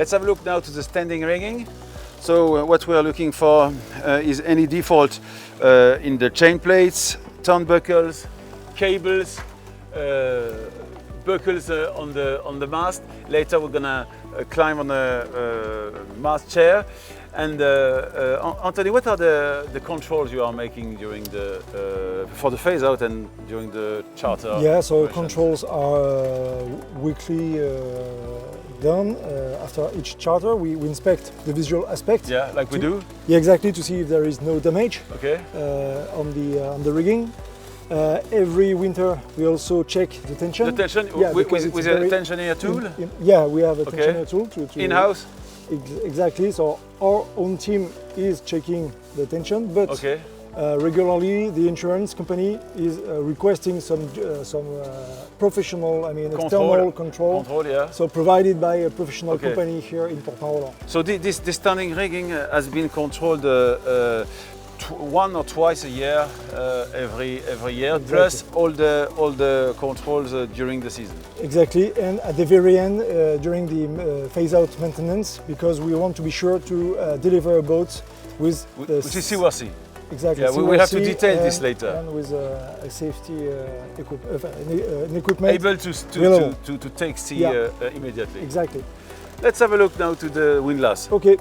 Let's have a look now to the standing rigging. So what we are looking for is any default in the chain plates, turnbuckles, cables, buckles on the mast. Later we're gonna climb on a mast chair. And Anthony, what are the controls you are making during the for the phase out and during the charter? Yeah, so operations? controls are weekly done. After each charter, we inspect the visual aspect. Yeah, like we do. Yeah, exactly, to see if there is no damage Okay. on the rigging. Every winter, we also check the tension. The tension Yeah, with because it's a very- tensioner tool. Yeah, we have a Okay. tensioner tool to In-house. Exactly. So our own team is checking the tension, but Okay. regularly the insurance company is requesting some professional, external control. Control, yeah. So provided by a professional Okay. company here in Port-Roland. So this standing rigging has been controlled one or twice a year, every year, Exactly. plus all the controls during the season. Exactly, and at the very end, during the phase-out maintenance, because we want to be sure to deliver a boat with the Which is seaworthy. exactly. Yeah, we will have to seaworthy detail this and- later. And with a safety an equipment. Able Available. to take sea Yeah. immediately. Exactly. Let's have a look now to the windlass. Okay.